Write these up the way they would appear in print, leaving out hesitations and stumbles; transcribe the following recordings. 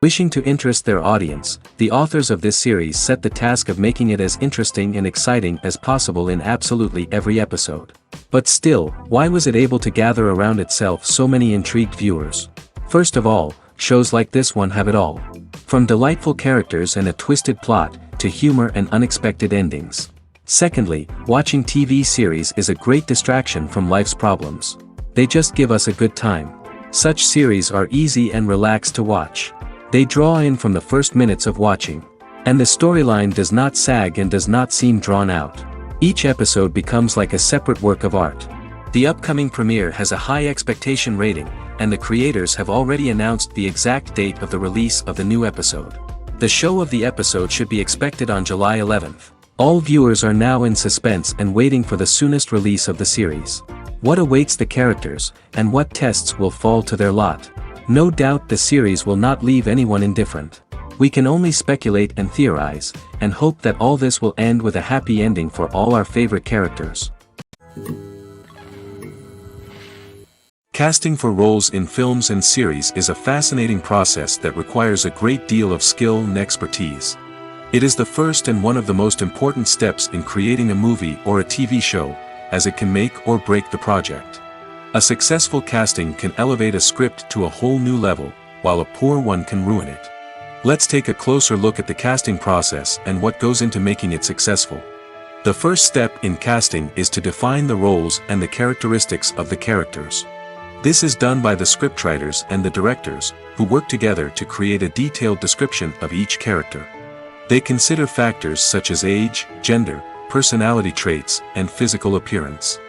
Wishing to interest their audience, the authors of this series set the task of making it as interesting and exciting as possible in absolutely every episode. But still, why was it able to gather around itself so many intrigued viewers? First of all, shows like this one have it all. From delightful characters and a twisted plot, to humor and unexpected endings. Secondly, watching TV series is a great distraction from life's problems. They just give us a good time. Such series are easy and relaxed to watch. They draw in from the first minutes of watching. And the storyline does not sag and does not seem drawn out. Each episode becomes like a separate work of art. The upcoming premiere has a high expectation rating, and the creators have already announced the exact date of the release of the new episode. The show of the episode should be expected on July 11th. All viewers are now in suspense and waiting for the soonest release of the series. What awaits the characters, and what tests will fall to their lot? No doubt the series will not leave anyone indifferent. We can only speculate and theorize, and hope that all this will end with a happy ending for all our favorite characters. Casting for roles in films and series is a fascinating process that requires a great deal of skill and expertise. It is the first and one of the most important steps in creating a movie or a TV show, as it can make or break the project. A successful casting can elevate a script to a whole new level, while a poor one can ruin it. Let's take a closer look at the casting process and what goes into making it successful. The first step in casting is to define the roles and the characteristics of the characters. This is done by the scriptwriters and the directors, who work together to create a detailed description of each character. They consider factors such as age, gender, personality traits, and physical appearance.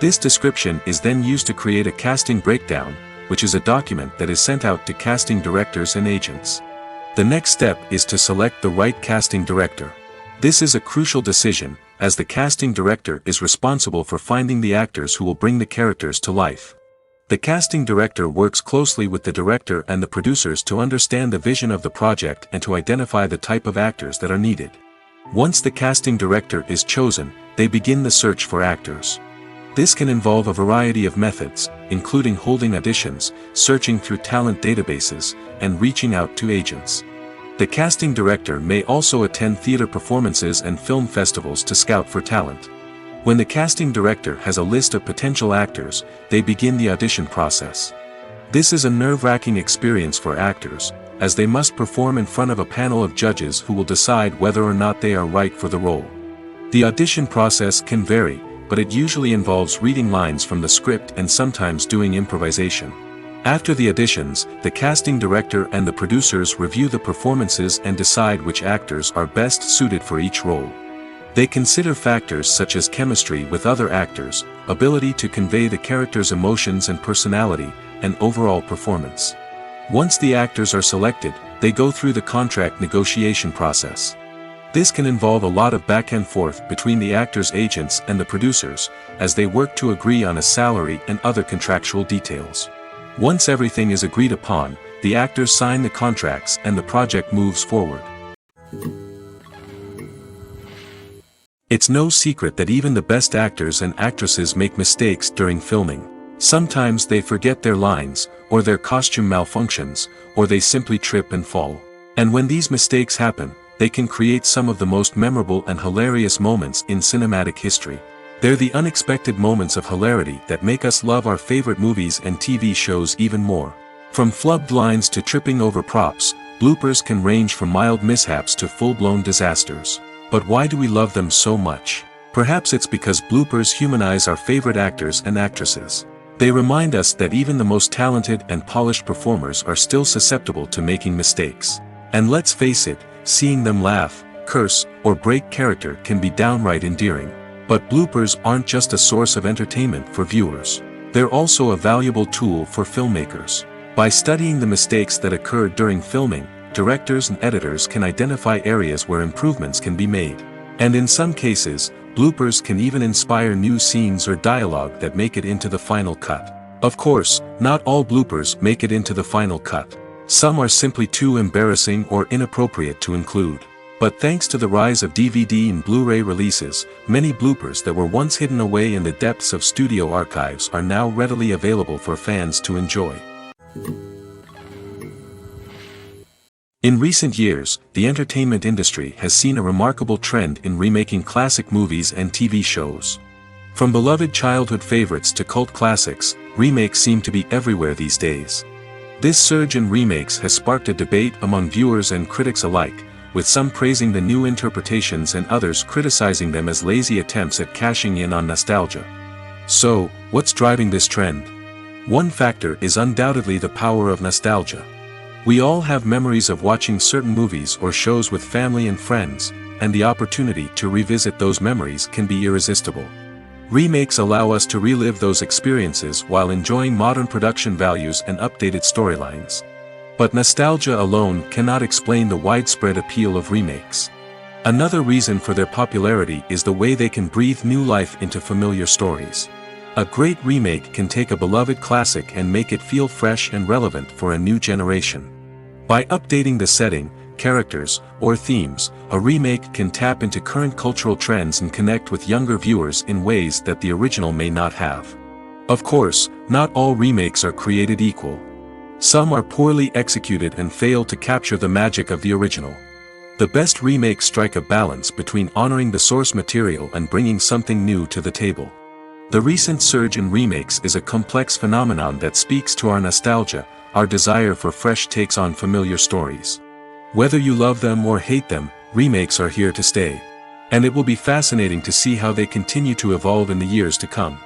This description is then used to create a casting breakdown, which is a document that is sent out to casting directors and agents. The next step is to select the right casting director. This is a crucial decision, as the casting director is responsible for finding the actors who will bring the characters to life. The casting director works closely with the director and the producers to understand the vision of the project and to identify the type of actors that are needed. Once the casting director is chosen, they begin the search for actors. This can involve a variety of methods, including holding auditions, searching through talent databases, and reaching out to agents. The casting director may also attend theater performances and film festivals to scout for talent. When the casting director has a list of potential actors, they begin the audition process. This is a nerve-wracking experience for actors, as they must perform in front of a panel of judges who will decide whether or not they are right for the role. The audition process can vary, but it usually involves reading lines from the script and sometimes doing improvisation. After the auditions, the casting director and the producers review the performances and decide which actors are best suited for each role. They consider factors such as chemistry with other actors, ability to convey the character's emotions and personality, and overall performance. Once the actors are selected, they go through the contract negotiation process. This can involve a lot of back and forth between the actors' agents and the producers, as they work to agree on a salary and other contractual details. Once everything is agreed upon, the actors sign the contracts and the project moves forward. It's no secret that even the best actors and actresses make mistakes during filming. Sometimes they forget their lines, or their costume malfunctions, or they simply trip and fall. And when these mistakes happen, they can create some of the most memorable and hilarious moments in cinematic history. They're the unexpected moments of hilarity that make us love our favorite movies and TV shows even more. From flubbed lines to tripping over props, bloopers can range from mild mishaps to full-blown disasters. But why do we love them so much? Perhaps it's because bloopers humanize our favorite actors and actresses. They remind us that even the most talented and polished performers are still susceptible to making mistakes. And let's face it, seeing them laugh, curse, or break character can be downright endearing. But bloopers aren't just a source of entertainment for viewers. They're also a valuable tool for filmmakers. By studying the mistakes that occurred during filming, directors and editors can identify areas where improvements can be made. And in some cases, bloopers can even inspire new scenes or dialogue that make it into the final cut. Of course, not all bloopers make it into the final cut. Some are simply too embarrassing or inappropriate to include. But thanks to the rise of DVD and Blu-ray releases, many bloopers that were once hidden away in the depths of studio archives are now readily available for fans to enjoy. In recent years, the entertainment industry has seen a remarkable trend in remaking classic movies and TV shows. From beloved childhood favorites to cult classics, remakes seem to be everywhere these days. This surge in remakes has sparked a debate among viewers and critics alike, with some praising the new interpretations and others criticizing them as lazy attempts at cashing in on nostalgia. So, what's driving this trend? One factor is undoubtedly the power of nostalgia. We all have memories of watching certain movies or shows with family and friends, and the opportunity to revisit those memories can be irresistible. Remakes allow us to relive those experiences while enjoying modern production values and updated storylines. But nostalgia alone cannot explain the widespread appeal of remakes. Another reason for their popularity is the way they can breathe new life into familiar stories. A great remake can take a beloved classic and make it feel fresh and relevant for a new generation. By updating the setting, characters, or themes, a remake can tap into current cultural trends and connect with younger viewers in ways that the original may not have. Of course, not all remakes are created equal. Some are poorly executed and fail to capture the magic of the original. The best remakes strike a balance between honoring the source material and bringing something new to the table. The recent surge in remakes is a complex phenomenon that speaks to our nostalgia, our desire for fresh takes on familiar stories. Whether you love them or hate them, remakes are here to stay. And it will be fascinating to see how they continue to evolve in the years to come.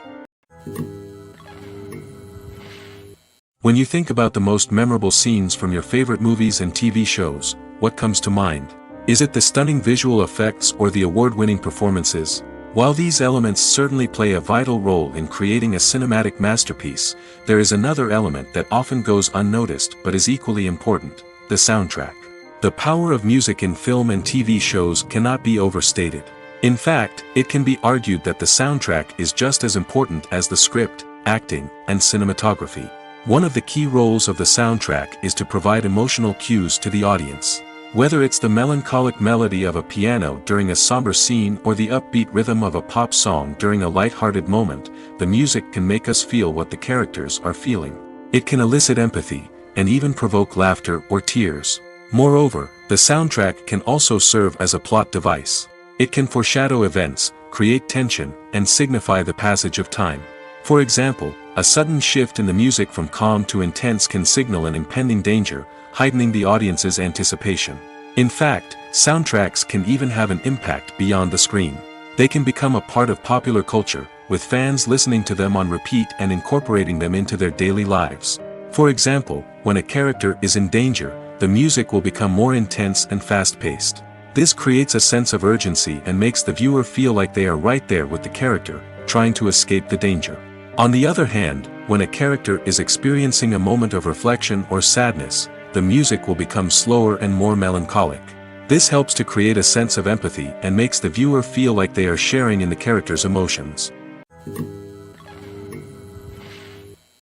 When you think about the most memorable scenes from your favorite movies and TV shows, what comes to mind? Is it the stunning visual effects or the award-winning performances? While these elements certainly play a vital role in creating a cinematic masterpiece, there is another element that often goes unnoticed but is equally important: the soundtrack. The power of music in film and TV shows cannot be overstated. In fact, it can be argued that the soundtrack is just as important as the script, acting, and cinematography. One of the key roles of the soundtrack is to provide emotional cues to the audience. Whether it's the melancholic melody of a piano during a somber scene or the upbeat rhythm of a pop song during a light-hearted moment, the music can make us feel what the characters are feeling. It can elicit empathy, and even provoke laughter or tears. Moreover, the soundtrack can also serve as a plot device. It can foreshadow events, create tension, and signify the passage of time. For example, a sudden shift in the music from calm to intense can signal an impending danger, heightening the audience's anticipation. In fact, soundtracks can even have an impact beyond the screen. They can become a part of popular culture, with fans listening to them on repeat and incorporating them into their daily lives. For example, when a character is in danger, the music will become more intense and fast-paced. This creates a sense of urgency and makes the viewer feel like they are right there with the character, trying to escape the danger. On the other hand, when a character is experiencing a moment of reflection or sadness, the music will become slower and more melancholic. This helps to create a sense of empathy and makes the viewer feel like they are sharing in the character's emotions.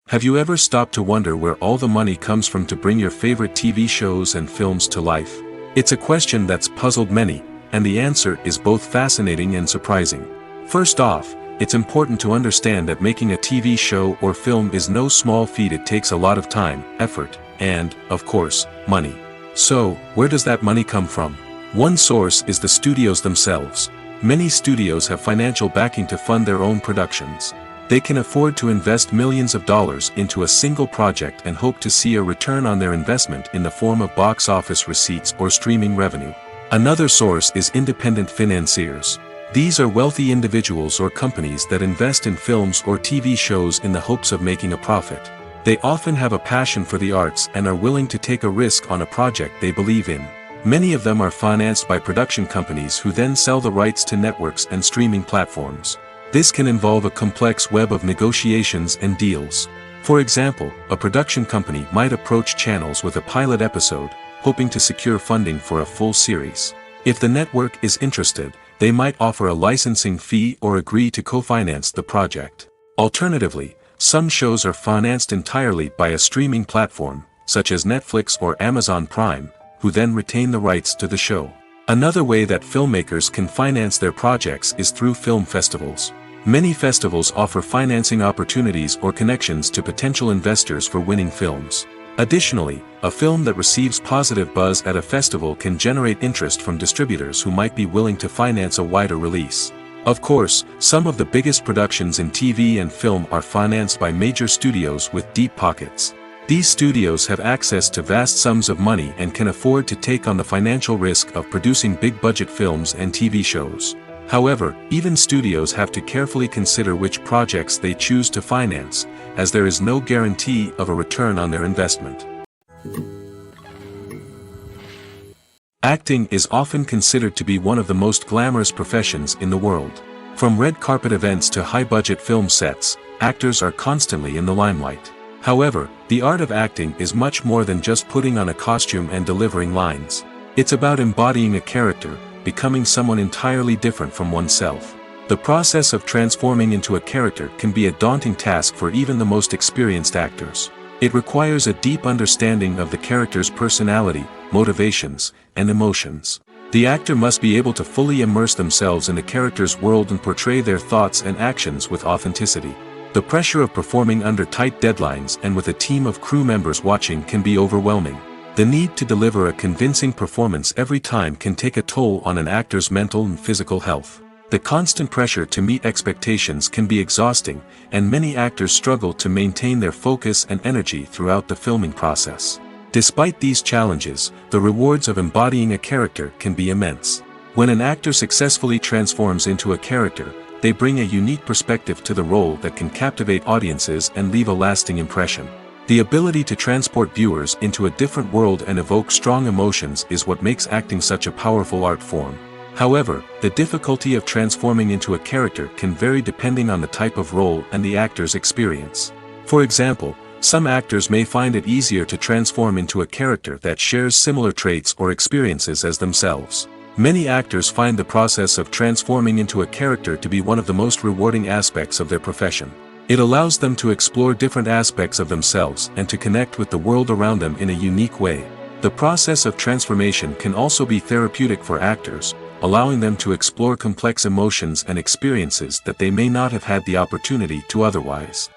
Have you ever stopped to wonder where all the money comes from to bring your favorite TV shows and films to life? It's a question that's puzzled many, and the answer is both fascinating and surprising. First off, it's important to understand that making a TV show or film is no small feat. It takes a lot of time, effort, and, of course, money. So, where does that money come from? One source is the studios themselves. Many studios have financial backing to fund their own productions. They can afford to invest millions of dollars into a single project and hope to see a return on their investment in the form of box office receipts or streaming revenue. Another source is independent financiers. These are wealthy individuals or companies that invest in films or TV shows in the hopes of making a profit. They often have a passion for the arts and are willing to take a risk on a project they believe in. Many of them are financed by production companies who then sell the rights to networks and streaming platforms. This can involve a complex web of negotiations and deals. For example, a production company might approach channels with a pilot episode, hoping to secure funding for a full series. If the network is interested, they might offer a licensing fee or agree to co-finance the project. Alternatively, some shows are financed entirely by a streaming platform, such as Netflix or Amazon Prime, who then retain the rights to the show. Another way that filmmakers can finance their projects is through film festivals. Many festivals offer financing opportunities or connections to potential investors for winning films. Additionally, a film that receives positive buzz at a festival can generate interest from distributors who might be willing to finance a wider release. Of course, some of the biggest productions in TV and film are financed by major studios with deep pockets. These studios have access to vast sums of money and can afford to take on the financial risk of producing big-budget films and TV shows. However, even studios have to carefully consider which projects they choose to finance, as there is no guarantee of a return on their investment. Acting is often considered to be one of the most glamorous professions in the world. From red carpet events to high-budget film sets, actors are constantly in the limelight. However, the art of acting is much more than just putting on a costume and delivering lines. It's about embodying a character, becoming someone entirely different from oneself. The process of transforming into a character can be a daunting task for even the most experienced actors. It requires a deep understanding of the character's personality, motivations, and emotions. The actor must be able to fully immerse themselves in the character's world and portray their thoughts and actions with authenticity. The pressure of performing under tight deadlines and with a team of crew members watching can be overwhelming. The need to deliver a convincing performance every time can take a toll on an actor's mental and physical health. The constant pressure to meet expectations can be exhausting, and many actors struggle to maintain their focus and energy throughout the filming process. Despite these challenges, the rewards of embodying a character can be immense. When an actor successfully transforms into a character, they bring a unique perspective to the role that can captivate audiences and leave a lasting impression. The ability to transport viewers into a different world and evoke strong emotions is what makes acting such a powerful art form. However, the difficulty of transforming into a character can vary depending on the type of role and the actor's experience. For example, some actors may find it easier to transform into a character that shares similar traits or experiences as themselves. Many actors find the process of transforming into a character to be one of the most rewarding aspects of their profession. It allows them to explore different aspects of themselves and to connect with the world around them in a unique way. The process of transformation can also be therapeutic for actors, allowing them to explore complex emotions and experiences that they may not have had the opportunity to otherwise.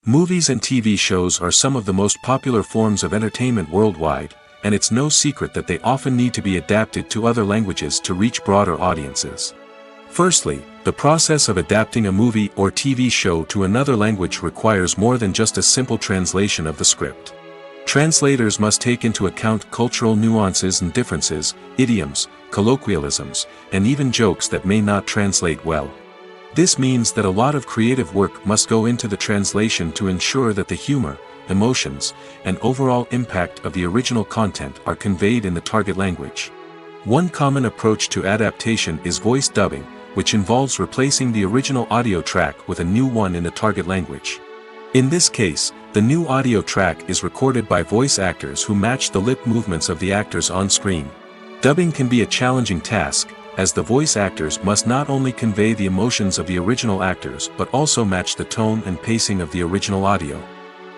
Movies and TV shows are some of the most popular forms of entertainment worldwide, and it's no secret that they often need to be adapted to other languages to reach broader audiences. Firstly, the process of adapting a movie or TV show to another language requires more than just a simple translation of the script. Translators must take into account cultural nuances and differences, idioms, colloquialisms, and even jokes that may not translate well. This means that a lot of creative work must go into the translation to ensure that the humor, emotions, and overall impact of the original content are conveyed in the target language. One common approach to adaptation is voice dubbing, which involves replacing the original audio track with a new one in the target language. In this case, the new audio track is recorded by voice actors who match the lip movements of the actors on screen. Dubbing can be a challenging task, as the voice actors must not only convey the emotions of the original actors but also match the tone and pacing of the original audio.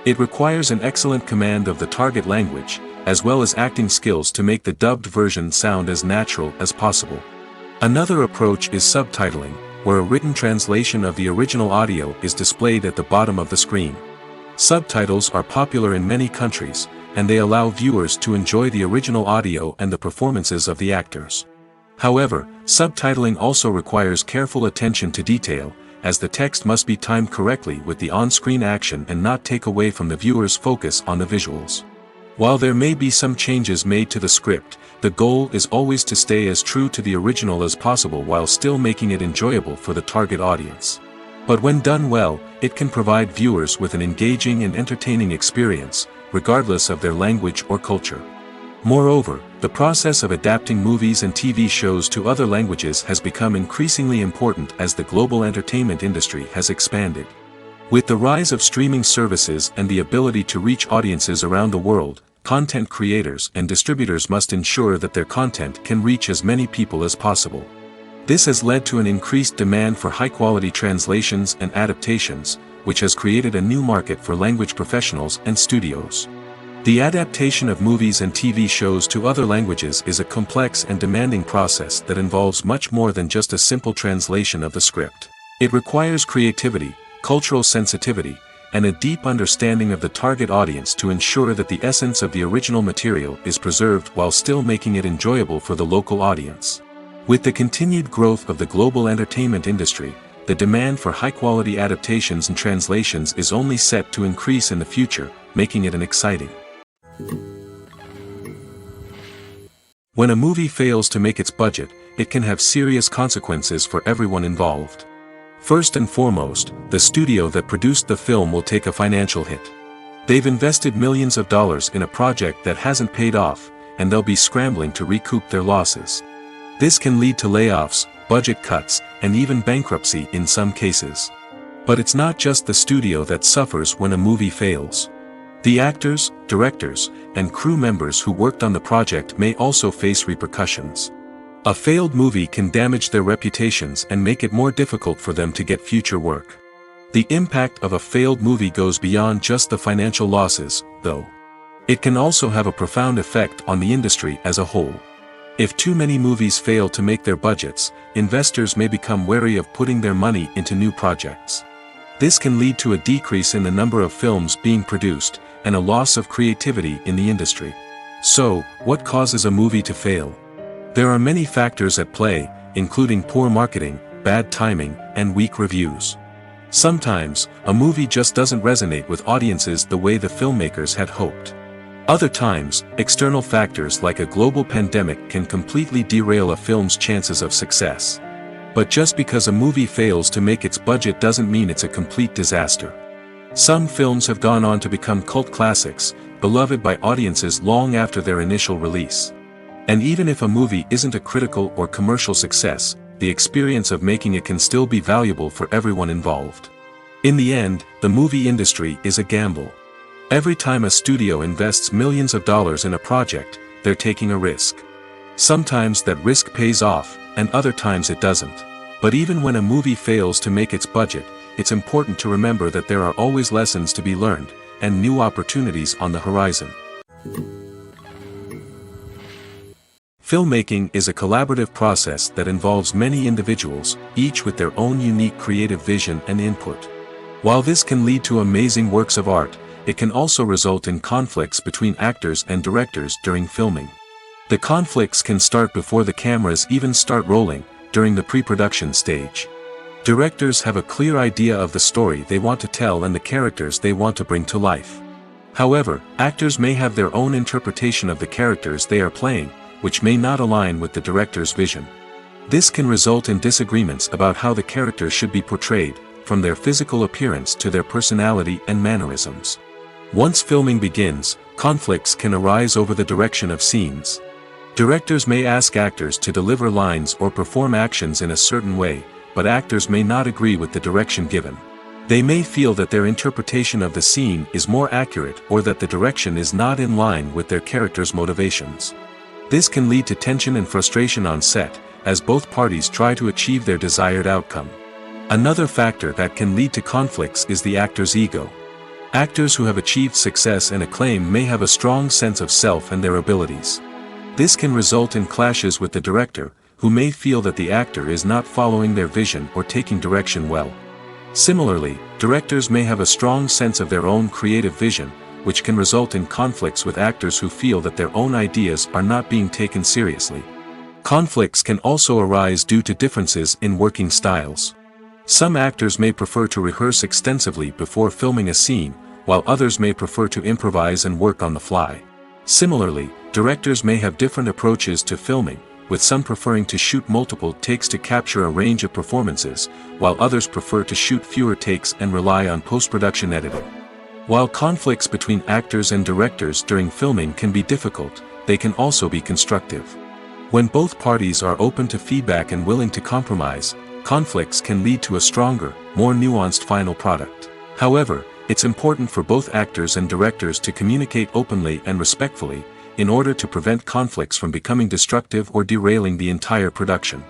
It requires an excellent command of the target language, as well as acting skills to make the dubbed version sound as natural as possible. Another approach is subtitling, where a written translation of the original audio is displayed at the bottom of the screen. Subtitles are popular in many countries, and they allow viewers to enjoy the original audio and the performances of the actors. However, subtitling also requires careful attention to detail, as the text must be timed correctly with the on-screen action and not take away from the viewer's focus on the visuals. While there may be some changes made to the script, the goal is always to stay as true to the original as possible while still making it enjoyable for the target audience. But when done well, it can provide viewers with an engaging and entertaining experience, regardless of their language or culture. Moreover, the process of adapting movies and TV shows to other languages has become increasingly important as the global entertainment industry has expanded. With the rise of streaming services and the ability to reach audiences around the world, content creators and distributors must ensure that their content can reach as many people as possible. This has led to an increased demand for high-quality translations and adaptations, which has created a new market for language professionals and studios. The adaptation of movies and TV shows to other languages is a complex and demanding process that involves much more than just a simple translation of the script. It requires creativity, cultural sensitivity, and a deep understanding of the target audience to ensure that the essence of the original material is preserved while still making it enjoyable for the local audience. With the continued growth of the global entertainment industry, the demand for high-quality adaptations and translations is only set to increase in the future, making it an exciting. When a movie fails to make its budget, it can have serious consequences for everyone involved. First and foremost, the studio that produced the film will take a financial hit. They've invested millions of dollars in a project that hasn't paid off, and they'll be scrambling to recoup their losses. This can lead to layoffs, budget cuts, and even bankruptcy in some cases. But it's not just the studio that suffers when a movie fails. The actors, directors, and crew members who worked on the project may also face repercussions. A failed movie can damage their reputations and make it more difficult for them to get future work. The impact of a failed movie goes beyond just the financial losses, though. It can also have a profound effect on the industry as a whole. If too many movies fail to make their budgets, investors may become wary of putting their money into new projects. This can lead to a decrease in the number of films being produced, and a loss of creativity in the industry. So, what causes a movie to fail? There are many factors at play, including poor marketing, bad timing, and weak reviews. Sometimes, a movie just doesn't resonate with audiences the way the filmmakers had hoped. Other times, external factors like a global pandemic can completely derail a film's chances of success. But just because a movie fails to make its budget doesn't mean it's a complete disaster. Some films have gone on to become cult classics, beloved by audiences long after their initial release. And even if a movie isn't a critical or commercial success, the experience of making it can still be valuable for everyone involved. In the end, the movie industry is a gamble. Every time a studio invests millions of dollars in a project, they're taking a risk. Sometimes that risk pays off, and other times it doesn't. But even when a movie fails to make its budget, it's important to remember that there are always lessons to be learned, and new opportunities on the horizon. Filmmaking is a collaborative process that involves many individuals, each with their own unique creative vision and input. While this can lead to amazing works of art, it can also result in conflicts between actors and directors during filming. The conflicts can start before the cameras even start rolling, during the pre-production stage. Directors have a clear idea of the story they want to tell and the characters they want to bring to life. However, actors may have their own interpretation of the characters they are playing, which may not align with the director's vision. This can result in disagreements about how the characters should be portrayed, from their physical appearance to their personality and mannerisms. Once filming begins, conflicts can arise over the direction of scenes. Directors may ask actors to deliver lines or perform actions in a certain way, but actors may not agree with the direction given. They may feel that their interpretation of the scene is more accurate or that the direction is not in line with their character's motivations. This can lead to tension and frustration on set, as both parties try to achieve their desired outcome. Another factor that can lead to conflicts is the actor's ego. Actors who have achieved success and acclaim may have a strong sense of self and their abilities. This can result in clashes with the director, who may feel that the actor is not following their vision or taking direction well. Similarly, directors may have a strong sense of their own creative vision, which can result in conflicts with actors who feel that their own ideas are not being taken seriously. Conflicts can also arise due to differences in working styles. Some actors may prefer to rehearse extensively before filming a scene, while others may prefer to improvise and work on the fly. Similarly, directors may have different approaches to filming, with some preferring to shoot multiple takes to capture a range of performances, while others prefer to shoot fewer takes and rely on post-production editing. While conflicts between actors and directors during filming can be difficult, they can also be constructive. When both parties are open to feedback and willing to compromise, conflicts can lead to a stronger, more nuanced final product. However, it's important for both actors and directors to communicate openly and respectfully, in order to prevent conflicts from becoming destructive or derailing the entire production.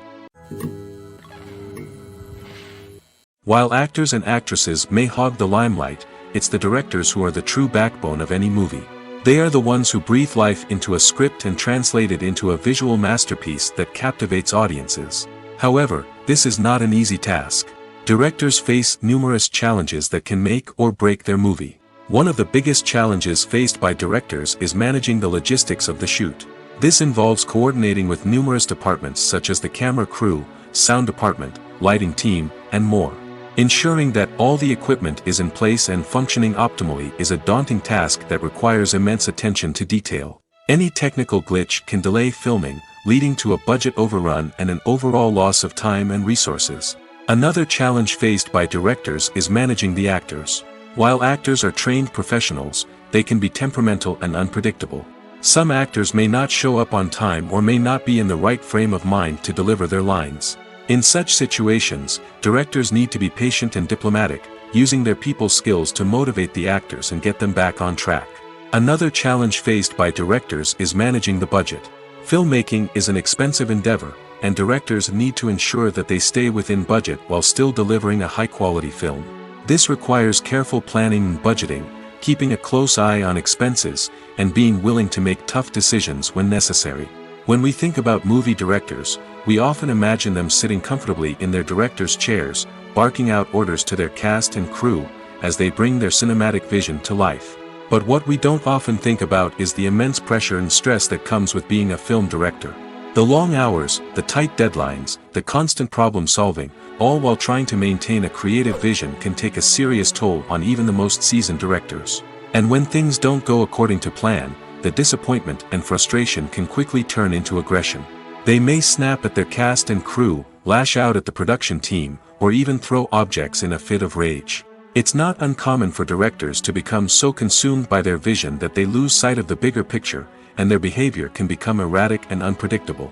While actors and actresses may hog the limelight, it's the directors who are the true backbone of any movie. They are the ones who breathe life into a script and translate it into a visual masterpiece that captivates audiences. However, this is not an easy task. Directors face numerous challenges that can make or break their movie. One of the biggest challenges faced by directors is managing the logistics of the shoot. This involves coordinating with numerous departments such as the camera crew, sound department, lighting team, and more. Ensuring that all the equipment is in place and functioning optimally is a daunting task that requires immense attention to detail. Any technical glitch can delay filming, leading to a budget overrun and an overall loss of time and resources. Another challenge faced by directors is managing the actors. While actors are trained professionals, they can be temperamental and unpredictable. Some actors may not show up on time or may not be in the right frame of mind to deliver their lines. In such situations, directors need to be patient and diplomatic, using their people skills to motivate the actors and get them back on track. Another challenge faced by directors is managing the budget. Filmmaking is an expensive endeavor, and directors need to ensure that they stay within budget while still delivering a high-quality film. This requires careful planning and budgeting, keeping a close eye on expenses, and being willing to make tough decisions when necessary. When we think about movie directors, we often imagine them sitting comfortably in their director's chairs, barking out orders to their cast and crew, as they bring their cinematic vision to life. But what we don't often think about is the immense pressure and stress that comes with being a film director. The long hours, the tight deadlines, the constant problem solving, all while trying to maintain a creative vision can take a serious toll on even the most seasoned directors. And when things don't go according to plan, the disappointment and frustration can quickly turn into aggression. They may snap at their cast and crew, lash out at the production team, or even throw objects in a fit of rage. It's not uncommon for directors to become so consumed by their vision that they lose sight of the bigger picture, and their behavior can become erratic and unpredictable.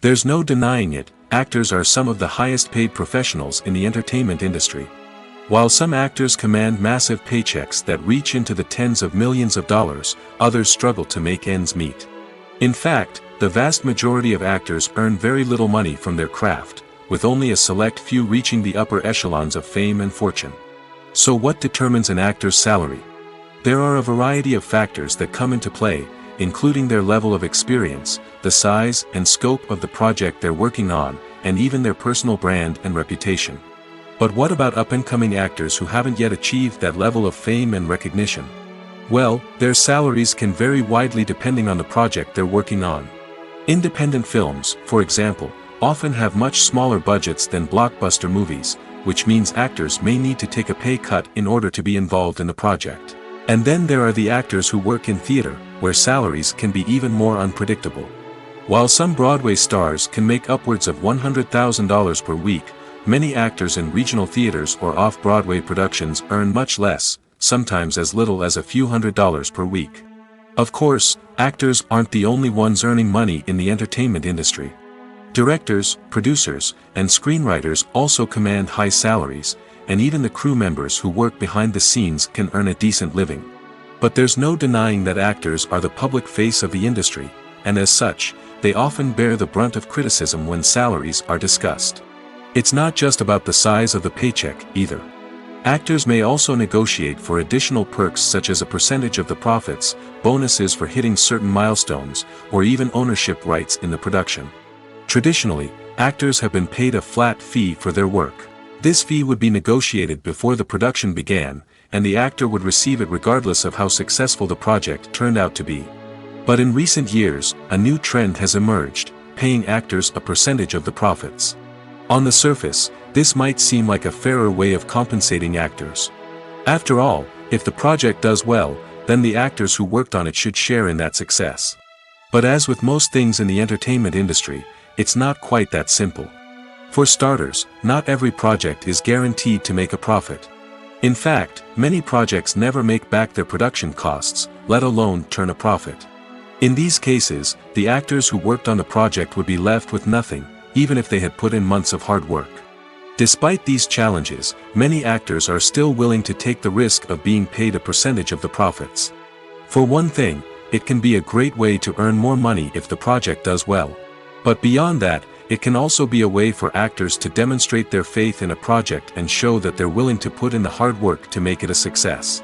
There's no denying it, actors are some of the highest paid professionals in the entertainment industry. While some actors command massive paychecks that reach into the tens of millions of dollars, others struggle to make ends meet. In fact, the vast majority of actors earn very little money from their craft, with only a select few reaching the upper echelons of fame and fortune. So what determines an actor's salary? There are a variety of factors that come into play, including their level of experience, the size and scope of the project they're working on, and even their personal brand and reputation. But what about up-and-coming actors who haven't yet achieved that level of fame and recognition? Well, their salaries can vary widely depending on the project they're working on. Independent films, for example, often have much smaller budgets than blockbuster movies, which means actors may need to take a pay cut in order to be involved in the project. And then there are the actors who work in theater, where salaries can be even more unpredictable. While some Broadway stars can make upwards of $100,000 per week, many actors in regional theaters or off-Broadway productions earn much less, sometimes as little as a few $100s per week. Of course, actors aren't the only ones earning money in the entertainment industry. Directors, producers, and screenwriters also command high salaries, and even the crew members who work behind the scenes can earn a decent living. But there's no denying that actors are the public face of the industry, and as such, they often bear the brunt of criticism when salaries are discussed. It's not just about the size of the paycheck, either. Actors may also negotiate for additional perks such as a percentage of the profits, bonuses for hitting certain milestones, or even ownership rights in the production. Traditionally, actors have been paid a flat fee for their work. This fee would be negotiated before the production began, and the actor would receive it regardless of how successful the project turned out to be. But in recent years, a new trend has emerged, paying actors a percentage of the profits. On the surface, this might seem like a fairer way of compensating actors. After all, if the project does well, then the actors who worked on it should share in that success. But as with most things in the entertainment industry, it's not quite that simple. For starters, not every project is guaranteed to make a profit. In fact, many projects never make back their production costs, let alone turn a profit. In these cases, the actors who worked on the project would be left with nothing, even if they had put in months of hard work. Despite these challenges, many actors are still willing to take the risk of being paid a percentage of the profits. For one thing, it can be a great way to earn more money if the project does well. But beyond that, it can also be a way for actors to demonstrate their faith in a project and show that they're willing to put in the hard work to make it a success.